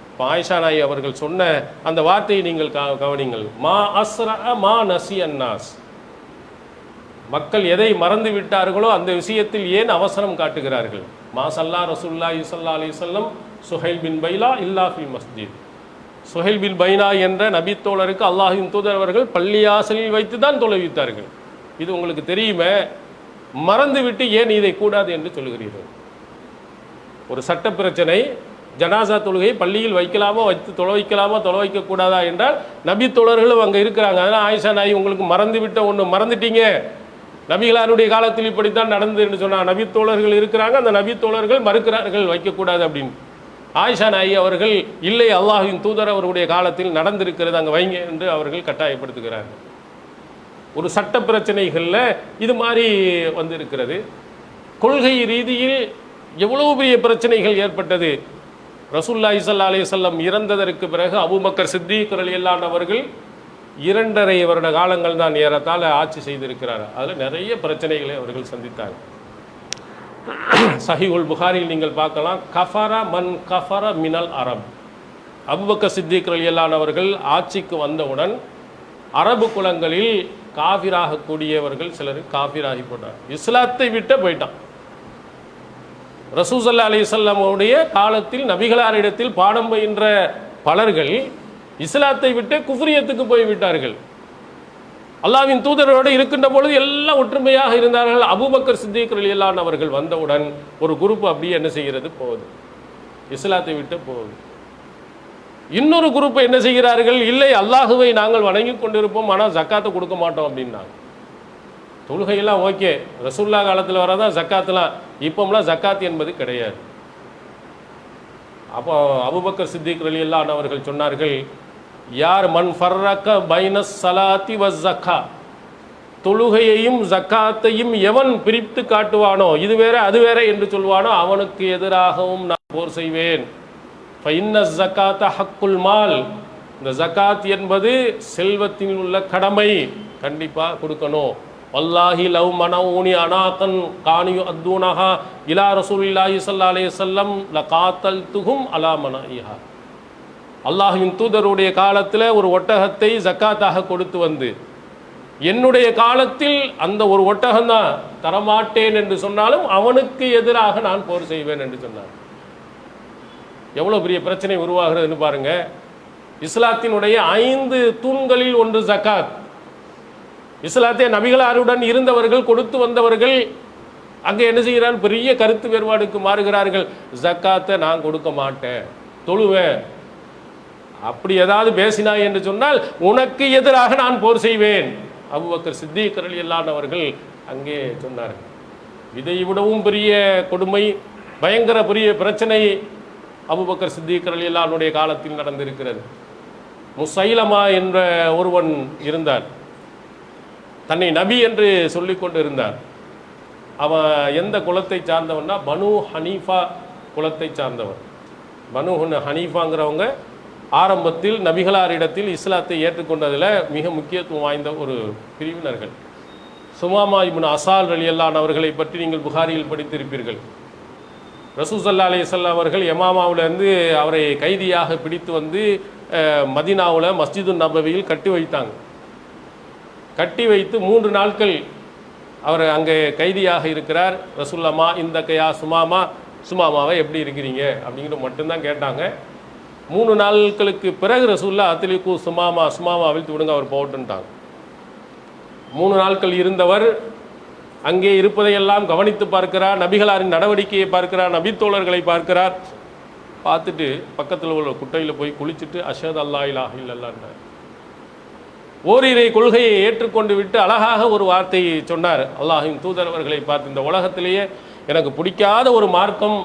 இப்போ ஆயிஷா நாயகி அவர்கள் சொன்ன அந்த வார்த்தையை நீங்கள் கவனிங்கள். மா அஸ்ரா மா நசி அன்னாஸ், மக்கள் எதை மறந்து விட்டார்களோ அந்த விஷயத்தில் ஏன் அவசரம் காட்டுகிறார்கள்? மா சல்லா ரசூலுல்லாஹி ஸல்லல்லாஹு அலைஹி வஸல்லம் சுஹைல் பின் பைலா இல்லா ஃபி மஸ்ஜித். சுஹைல் பின் பைலா என்ற நபித்தோழருக்கு அல்லாஹ்வின் தூதர் அவர்கள் பள்ளியாசலில் வைத்து தான் தொலைவித்தார்கள். இது உங்களுக்கு தெரியுமே, மறந்துவிட்டு ஏன் இதை கூடாது என்று சொல்லுகிறீர்கள்? ஒரு சட்ட பிரச்சனை, ஜனாசா தொழுகை பள்ளியில் வைக்கலாமா, தொலை வைக்கக்கூடாதா என்றால் நபித்தோழர்களும் அங்கே இருக்கிறாங்க. அதனால் ஆயிஷா நாயகி உங்களுக்கு மறந்துவிட்ட ஒன்று மறந்துட்டீங்க, நபிகளாருடைய காலத்தில் இப்படித்தான் நடந்தது என்று சொன்னால் நபித்தோழர்கள் இருக்கிறாங்க, அந்த நபித்தோழர்கள் மறுக்கிறார்கள் வைக்கக்கூடாது அப்படின்னு. ஆயிஷா நாயகி அவர்கள் இல்லை, அல்லாஹ்வின் தூதர் அவருடைய காலத்தில் நடந்திருக்கிறது, அங்கே வைங்க என்று அவர்கள் கட்டாயப்படுத்துகிறார்கள். ஒரு சட்ட பிரச்சனைகளில் இது மாதிரி வந்திருக்கிறது. கொள்கை ரீதியில் எவ்வளவு பெரிய பிரச்சனைகள் ஏற்பட்டது. ரசூலுல்லாஹி ஸல்லல்லாஹு அலைஹி வஸல்லம் இறந்ததற்கு பிறகு அபூபக்கர் சித்தீக் ரலியல்லாஹு அவர்கள் 2.5 வருட காலங்கள் தான் ஏறத்தாழ ஆட்சி செய்திருக்கிறார். அதில் நிறைய பிரச்சனைகளை அவர்கள் சந்தித்தாங்க. சஹீஹுல் புகாரியில் நீங்கள் பார்க்கலாம், கஃபர மன் கஃபர மினல் அரப். அபூபக்கர் சித்தீக் ரலியல்லாஹு அவர்கள் ஆட்சிக்கு வந்தவுடன் அரபு குலங்களில் காஃபிராக கூடியவர்கள் சிலர் காஃபிராகி போட்டார், இஸ்லாத்தை விட்டு போயிட்டான். ரசூல் ஸல்லல்லாஹு அலைஹி வஸல்லம் உடைய காலத்தில் நபிகளாரிடத்தில் பாடம் பயின்ற பலர்கள் இஸ்லாத்தை விட்டு குஃப்ரியத்துக்கு போய்விட்டார்கள். அல்லாஹ்வின் தூதரோடு இருக்கின்ற பொழுது எல்லாம் ஒற்றுமையாக இருந்தார்கள். அபூபக்கர் சித்தீக் ரலியல்லாஹு அவர்கள் வந்தவுடன் ஒரு குரூப் அப்படியே என்ன செய்கிறது, போகுது, இஸ்லாத்தை விட்டு போகுது. இன்னொரு குரூப் என்ன செய்கிறார்கள், இல்லை அல்லாஹுவை நாங்கள் வணங்கி கொண்டிருப்போம், ஆனால் ஜக்காத்தை கொடுக்க மாட்டோம் அப்படின்னாங்க. தொழுகையெல்லாம் ஓகே, ரசூல்லா காலத்தில் வரதான் ஜக்காத்துலாம். இப்போம்லாம் ஜக்காத் என்பது கிடையாது. அப்போ அபூபக்கர் சித்திக் ரலியல்லாஹு அன்ஹு அவர்கள் சொன்னார்கள், யார் மன் ஃபர்ரக பைனஸ் ஸலாத்தி வஸ் ஸக்கா, தொழுகையையும் ஜக்காத்தையும் எவன் பிரித்து காட்டுவானோ, இது வேற அது வேற என்று சொல்வானோ, அவனுக்கு எதிராகவும் நான் போர் செய்வேன். ஃபஇன்ன ஸக்காத்த ஹக்குல் மால், இந்த ஜக்காத் என்பது செல்வத்தில் உள்ள கடமை, கண்டிப்பாக கொடுக்கணும். வல்லாஹி லவ் மனஊனி அனாகன் கானியு அத்தூனஹா இலா ரசூலில்லாஹி ஸல்லல்லாஹு அலைஹி வஸல்லம் லகாத்தல்துஹும் அலா மனாஇஹா. அல்லாஹ்வின் தூதருடைய காலத்தில் ஒரு ஒட்டகத்தை ஜக்காத்தாக கொடுத்து வந்து, என்னுடைய காலத்தில் அந்த ஒரு ஒட்டகம்தான் தரமாட்டேன் என்று சொன்னாலும் அவனுக்கு எதிராக நான் போர் செய்வேன் என்று சொன்னார். எவ்வளோ பெரிய பிரச்சனை உருவாகிறதுன்னு பாருங்க. இஸ்லாத்தினுடைய 5 தூண்களில் ஒன்று ஜக்காத். இஸ்லாத்தை நபிகளாருடன் இருந்தவர்கள், கொடுத்து வந்தவர்கள் அங்கே என்ன செய்கிறார், பெரிய கருத்து வேறுபாடுக்கு மாறுகிறார்கள். ஜக்காத்தை நான் கொடுக்க மாட்டேன், தொழுவேன், அப்படி ஏதாவது பேசினாய் என்று சொன்னால் உனக்கு எதிராக நான் போர் செய்வேன். அபூபக்கர் சித்திக் ரலியல்லாஹு அன்ஹு அவர்கள் அங்கே சொன்னார்கள். இதை விடவும் பெரிய கொடுமை, பயங்கர பெரிய பிரச்சனை அபூபக்கர் சித்திக் ரலியல்லாஹு அன்ஹுடைய காலத்தில் நடந்திருக்கிறது. முசைலமா என்ற ஒருவன் இருந்தார், தன்னை நபி என்று சொல்லிக்கொண்டு இருந்தார். அவன் எந்த குலத்தை சார்ந்தவன்னா பனு ஹனீஃபா குலத்தை சார்ந்தவன். பனு ஹனீஃபாங்கிறவங்க ஆரம்பத்தில் நபிகளாரிடத்தில் இஸ்லாத்தை ஏற்றுக்கொண்டதில் மிக முக்கியத்துவம் வாய்ந்த ஒரு பிரிவினர்கள். சுமாமா இப்னு அசால் ரலியல்லாஹு அன்ஹு அவர்களை பற்றி நீங்கள் புகாரியில் படித்திருப்பீர்கள். ரசூல் ஸல்லல்லாஹு அலைஹி வஸல்லம் அவர்கள் யமாமாவிலிருந்து அவரை கைதியாக பிடித்து வந்து மதீனாவில் மஸ்ஜிது நபவியில் கட்டி வைத்தாங்க. கட்டி வைத்து 3 நாட்கள் அவர் அங்கே கைதியாக இருக்கிறார். ரசூல்லமா இந்த கையா சுமாமா, சுமாமாவை எப்படி இருக்கிறீங்க அப்படிங்கிற மட்டும்தான் கேட்டாங்க. 3 நாட்களுக்கு பிறகு ரசூல்லா அத்லிகு சுமாமா, சுமாமாவில் விடுங்க, அவர் போட்டுட்டாங்க. 3 நாட்கள் இருந்தவர் அங்கே இருப்பதையெல்லாம் கவனித்து பார்க்கிறார், நபிகளாரின் நடவடிக்கையை பார்க்கிறார், நபித்தோழர்களை பார்க்கிறார். பார்த்துட்டு பக்கத்தில் உள்ள குட்டையில் போய் குளிச்சுட்டு அஷ்ஹது அல்லா இலாஹ இல்லல்லாஹ் ஓரிரை கொள்கையை ஏற்றுக்கொண்டு விட்டு அழகாக ஒரு வார்த்தையை சொன்னார். அல்லாஹ்வின் தூதர் அவர்களை பார்த்து, இந்த உலகத்திலேயே எனக்கு பிடிக்காத ஒரு மார்க்கம்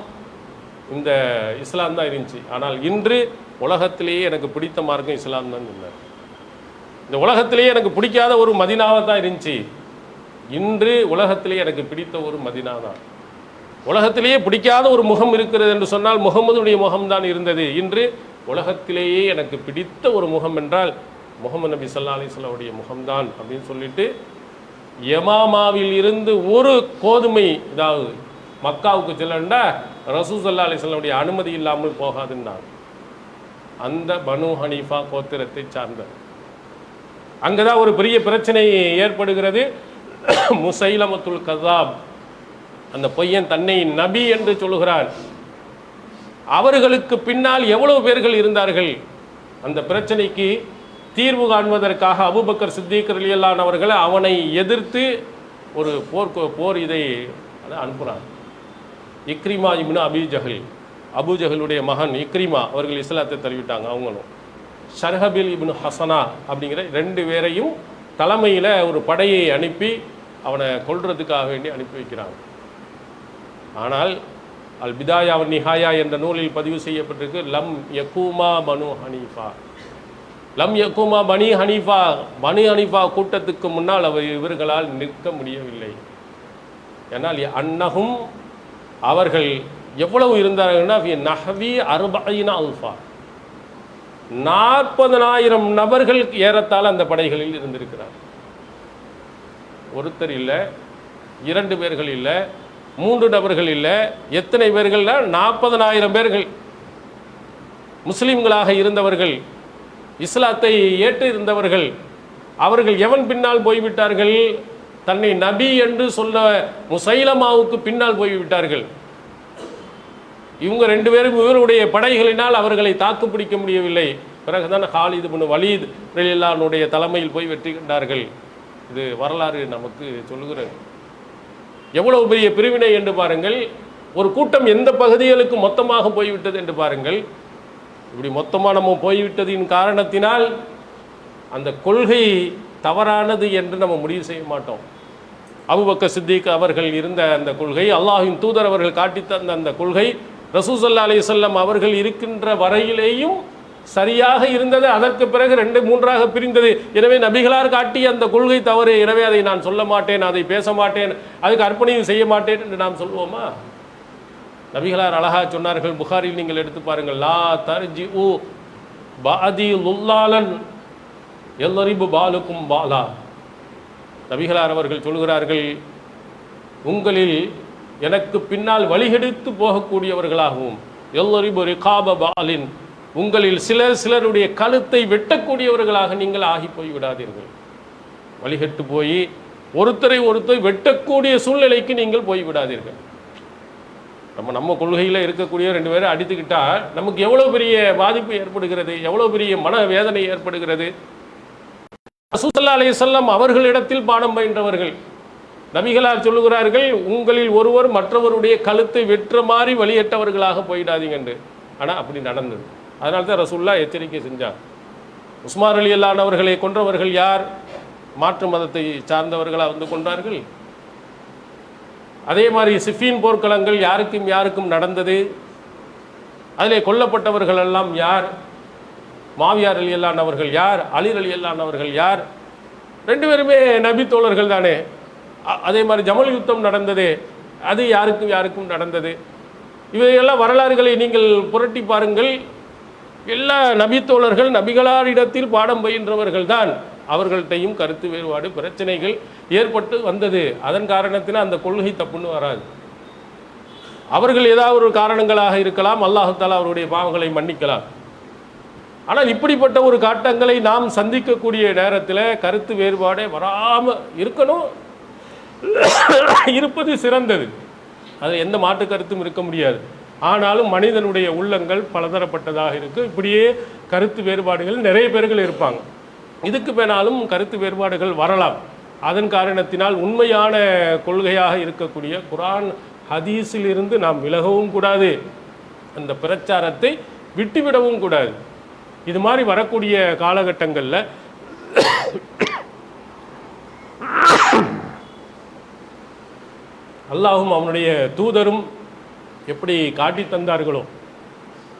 இந்த இஸ்லாம் தான் இருந்துச்சு, ஆனால் இன்று உலகத்திலேயே எனக்கு பிடித்த மார்க்கம் இஸ்லாம் தான் சொன்னார். இந்த உலகத்திலேயே எனக்கு பிடிக்காத ஒரு மதீனாவாக தான் இருந்துச்சு, இன்று உலகத்திலேயே எனக்கு பிடித்த ஒரு மதீனா தான். உலகத்திலேயே பிடிக்காத ஒரு முகம் இருக்கிறது என்று சொன்னால் முகமதுடைய முகம்தான் இருந்தது, இன்று உலகத்திலேயே எனக்கு பிடித்த ஒரு முகம் என்றால் முகமது நபி ஸல்லல்லாஹு அலைஹி வஸல்லம் உடைய முகம்தான் அப்படின்னு சொல்லிட்டு, யமாமாவில் இருந்து ஒரு கோதுமை இதாவது மக்காவுக்கு செல்லண்டா ரசூல் ஸல்லல்லாஹு அலைஹி வஸல்லம் உடைய அனுமதி இல்லாமல் போகாதுன்னார். அந்த பனு ஹனீஃபா கோத்திரத்தை சார்ந்த அங்கதான் ஒரு பெரிய பிரச்சனை ஏற்படுகிறது. முசைலமத்துல் கஸாப், அந்த பொய்யன் தன்னை நபி என்று சொல்கிறார். அவர்களுக்கு பின்னால் எவ்வளவு பேர்கள் இருந்தார்கள். அந்த பிரச்சனைக்கு தீர்வு காண்பதற்காக அபூபக்கர் சித்திக் ரலியல்லாஹு அன்ஹு அவர்கள் அவனை எதிர்த்து ஒரு போர் இதை அனுப்புகிறார். இக்ரிமா இப்னு அபி ஜஹல், அபு ஜஹலுடைய மகன் இக்ரிமா அவர்கள் இஸ்லாத்தை தழுவிட்டாங்க. அவங்களும் ஷர்ஹபில் இப்னு ஹசனா அப்படிங்கிற 2 பேரையும் தலைமையில் ஒரு படையை அனுப்பி அவனை கொல்றதுக்காக வேண்டி அனுப்பி வைக்கிறாங்க. ஆனால் அல் பிதாயா வன் நிஹாயா என்ற நூலில் பதிவு செய்யப்பட்டிருக்கு, லம் யகூமா பனு ஹனீஃபா, லம் யகூமா பனி ஹனீஃபா, பனி ஹனீஃபா கூட்டத்துக்கு முன்னால் இவர்களால் நிற்க முடியவில்லை. ஏன்னால் அன்னஹும் அவர்கள் எவ்வளவு இருந்தார்கள்னா நஹவி 40 அல்ஃபா, 40,000 நபர்கள் ஏறத்தாழ அந்த படைகளில் இருந்திருக்கிறார். ஒருத்தர் இல்லை, 2 பேர்கள் இல்லை, 3 நபர்கள் இல்லை, எத்தனை பேர்கள்னா 40,000 பேர்கள் முஸ்லிம்களாக இருந்தவர்கள், இஸ்லாத்தை ஏற்று இருந்தவர்கள். அவர்கள் எவன் பின்னால் போய்விட்டார்கள்? தன்னை நபி என்று சொல்ல முசைலமாவுக்கு பின்னால் போய்விட்டார்கள். இவங்க 2 பேரும் இவருடைய படைகளினால் அவர்களை தாக்கு பிடிக்க முடியவில்லை. பிறகுதான் ஹாலித் இப்னு வலீத் ரலியல்லாஹு அன்ஹுடைய தலைமையில் போய் வெற்றி கண்டார்கள். இது வரலாறு நமக்கு சொல்லுகிறது. எவ்வளவு பெரிய பிரிவினை என்று பாருங்கள். ஒரு கூட்டம் எந்த பகுதிகளுக்கு மொத்தமாக போய்விட்டது என்று பாருங்கள். இப்படி மொத்தமாக நம்ம போய்விட்டதின் காரணத்தினால் அந்த கொள்கை தவறானது என்று நம்ம முடிவு செய்ய மாட்டோம். அபூபக்கர் சித்திக் அவர்கள் இருந்த அந்த கொள்கை, அல்லாஹ்வின் தூதர் அவர்கள் காட்டி தந்த அந்த கொள்கை, ரசூல் ஸல்லல்லாஹு அலைஹி வஸல்லம் அவர்கள் இருக்கின்ற வரையிலேயும் சரியாக இருந்தது. அதற்கு பிறகு 2-3ஆக பிரிந்தது. எனவே நபிகளார் காட்டிய அந்த கொள்கை தவறு, எனவே அதை நான் சொல்ல மாட்டேன், அதை பேச மாட்டேன், அதுக்கு அர்ப்பணியும் செய்ய மாட்டேன் என்று நாம் சொல்வோமா? நபிகளார் அழகா சொன்னார்கள், புகாரில் நீங்கள் எடுத்து பாருங்கள், லா தர்ஜிஉ பாதி லுல்லாலன் யல்ரிபு பாலுக்கும் பாலா. நபிகளார் அவர்கள் சொல்கிறார்கள், உங்களில் எனக்கு பின்னால் வழிகெடுத்து போகக்கூடியவர்களாகவும், யல்ரிபு ரிகாப பாலின், உங்களில் சிலருடைய கழுத்தை வெட்டக்கூடியவர்களாக நீங்கள் ஆகி போய்விடாதீர்கள். வழிகெட்டு போய் ஒருத்தரை வெட்டக்கூடிய சூழ்நிலைக்கு நீங்கள் போய்விடாதீர்கள். நம்ம கொள்கையில் இருக்கக்கூடிய 2 பேரை அடித்துக்கிட்டா நமக்கு எவ்வளோ பெரிய பாதிப்பு ஏற்படுகிறது, எவ்வளோ பெரிய மன வேதனை ஏற்படுகிறது. ரசூல் ஸல்லல்லாஹு அலைஹி வஸல்லம் அவர்களிடத்தில் பாடம் பயின்றவர்கள். நபிகளார் சொல்லுகிறார்கள், உங்களில் ஒருவர் மற்றவருடைய கழுத்தை வெற்ற மாதிரி வழியட்டவர்களாக போயிடாதீங்க என்று. ஆனால் அப்படி நடந்தது. அதனால தான் ரசூலுல்லாஹ் எச்சரிக்கை செஞ்சார். உஸ்மான் ரலியல்லாஹு அன்ஹு அவர்களை கொன்றவர்கள் யார்? மாற்று மதத்தை சார்ந்தவர்களாக வந்து கொண்டார்கள். அதே மாதிரி சிஃபீன் போர்க்களங்கள் யாருக்கும் நடந்தது. அதிலே கொல்லப்பட்டவர்கள் எல்லாம் யார்? மாவியா ரலியல்லாஹு அன்ஹு அவர்கள் யார்? அலி ரலியல்லாஹு அன்ஹு அவர்கள் யார்? 2 பேருமே நபி தோழர்கள் தானே. அதே மாதிரி ஜமல் யுத்தம் நடந்தது, அது யாருக்கும் நடந்தது. இவையெல்லாம் வரலாறுகளை நீங்கள் புரட்டி பாருங்கள். எல்லா நபி தோழர்கள் நபிகளாரிடத்தில் பாடம் பயின்றவர்கள் தான். அவர்கள்ட்டையும் கருத்து வேறுபாடு பிரச்சனைகள் ஏற்பட்டு வந்தது. அதன் காரணத்தினால் அந்த கொள்கை தப்புன்னு வராது. அவர்கள் ஏதாவது ஒரு காரணங்களாக இருக்கலாம், அல்லாஹ் தஆலா அவருடைய பாவங்களை மன்னிக்கலாம். ஆனால் இப்படிப்பட்ட ஒரு காட்டங்களை நாம் சந்திக்கக்கூடிய நேரத்தில் கருத்து வேறுபாடே வராமல் இருக்கணும். இருப்பது சிறந்தது, அது எந்த மாற்று கருத்தும் இருக்க முடியாது. ஆனாலும் மனிதனுடைய உள்ளங்கள் பலதரப்பட்டதாக இருக்குது. இப்படியே கருத்து வேறுபாடுகள் நிறைய பேர்கள் இருப்பாங்க. இதுக்கு வேணாலும் கருத்து வேறுபாடுகள் வரலாம். அதன் காரணத்தினால் உண்மையான கொள்கையாக இருக்கக்கூடிய குர்ஆன் ஹதீஸிலிருந்து நாம் விலகவும் கூடாது, அந்த பிரச்சாரத்தை விட்டுவிடவும் கூடாது. இது மாதிரி வரக்கூடிய காலகட்டங்களில் அல்லாஹும் அவனுடைய தூதரும் எப்படி காட்டி தந்தார்களோ,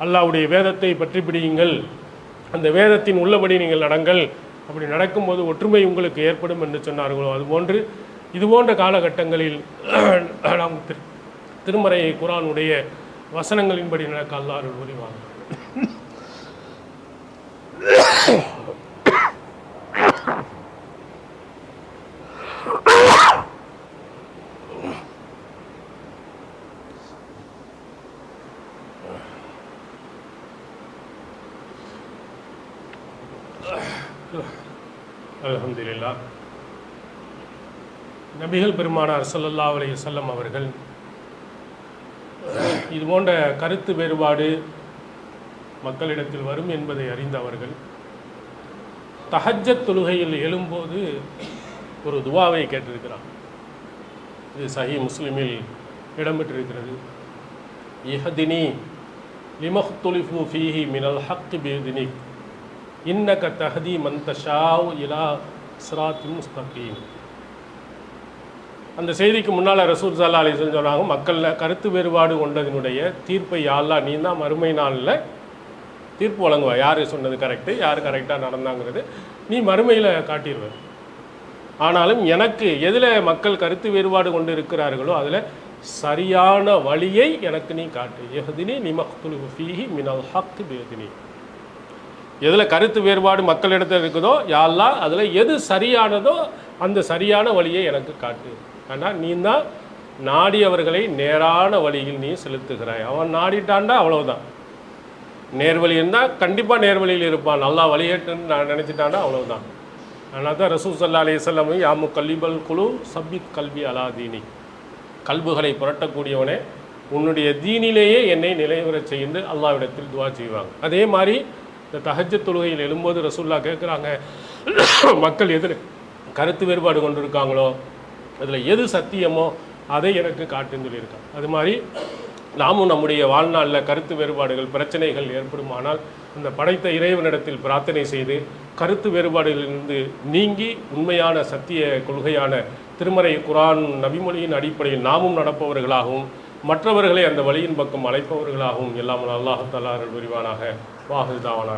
அல்லாஹ்வுடைய வேதத்தை பற்றி பிடியுங்கள், அந்த வேதத்தின் உள்ளபடி நீங்கள் நடங்கள், அப்படி நடக்கும்போது ஒற்றுமை உங்களுக்கு ஏற்படும் என்று சொன்னார்களோ, அதுபோன்று இதுபோன்ற காலகட்டங்களில் நாம் திருமறை குர்ஆனுடைய வசனங்களின்படி நடக்க அல்லாஹ் அருள் புரிவாங்க. அல்ஹம்துலில்லாஹ். நபிகள் பெருமானார் ஸல்லல்லாஹு அலைஹி வஸல்லம் அவர்கள் இது போன்ற கருத்து வேறுபாடு மக்களிடத்தில் வரும் என்பதை அறிந்தவர்கள் தஹஜ்ஜத் தொழுகையில் எழும்போது ஒரு துவாவை கேட்டிருக்கிறார். இது சஹீஹ் முஸ்லிமில் இடம்பெற்றிருக்கிறது. இஹ்தினி லிமஹ்துலிஃபு ஃபீஹி மினல் ஹக்கி பிஇذنிக் இன்னக தஹ்தி மன் தஷாஉ இலா சிராத்தின் முஸ்தகீம். அந்த செய்திக்கு முன்னால் ரசூல் ஸல்லல்லாஹு அலைஹி வஸல்லம் சொன்னாங்க, மக்களில் கருத்து வேறுபாடு கொண்டதினுடைய தீர்ப்பை யா அல்லாஹ் நீ தான் மறுமை நாளில் தீர்ப்பு வழங்குவா. யார் சொன்னது கரெக்டு, யார் கரெக்டாக நடந்தாங்கிறது நீ மறுமையில் காட்டிடுவ. ஆனாலும் எனக்கு எதில் மக்கள் கருத்து வேறுபாடு கொண்டு இருக்கிறார்களோ அதில் சரியான வழியை எனக்கு நீ காட்டு. இஹ்தினி லிமஹ்துலிஃபு ஃபீஹி மினல் ஹக்கி பிஇذنிக். எதில் கருத்து வேறுபாடு மக்களிடத்தில் இருக்குதோ யா அல்லாஹ் அதில் எது சரியானதோ அந்த சரியான வழியை எனக்கு காட்டு. ஆனால் நீ தான் நாடியவர்களை நேரான வழியில் நீ செலுத்துகிறாய். அவன் நாடிட்டான்டா அவ்வளவுதான். நேர்வழி இருந்தால் கண்டிப்பாக நேர்வழியில் இருப்பான். நல்லா வழியேட்டுன்னு நான் நினச்சிட்டான்டா அவ்வளவுதான். அதனால் தான் ரசூல் ஸல்லல்லாஹு அலைஹி வஸல்லம் யாமு கல்லிபல் குலு சப்பித் கல்வி அலா தீனி, கல்புகளை புரட்டக்கூடியவனே உன்னுடைய தீனிலேயே என்னை நிலைவரச் செய்து அல்லாஹ்விடத்தில் துவா செய்வாங்க. அதே மாதிரி இந்த தஹஜ்ஜத் தொழுகையில் எழும்போது ரசூலுல்லாஹ் கேட்குறாங்க, மக்கள் எதில் கருத்து வேறுபாடு கொண்டிருக்காங்களோ அதில் எது சத்தியமோ அதை எனக்கு காட்டுன்னு சொல்லியிருக்காங்க. அது மாதிரி நாமும் நம்முடைய வாழ்நாளில் கருத்து வேறுபாடுகள் பிரச்சனைகள் ஏற்படுமானால் அந்த படைத்த இறைவனிடத்தில் பிரார்த்தனை செய்து கருத்து வேறுபாடுகளிலிருந்து நீங்கி உண்மையான சத்திய கொள்கையான திருமறை குர்ஆன் நபிமொழியின் அடிப்படையில் நாமும் நடப்பவர்களாகவும் மற்றவர்களை அந்த வழியின் பக்கம் அழைப்பவர்களாகவும் எல்லாம் அல்லாஹ் தஆலா அருள் புரிவானாக. வாஹிர் தாவானா.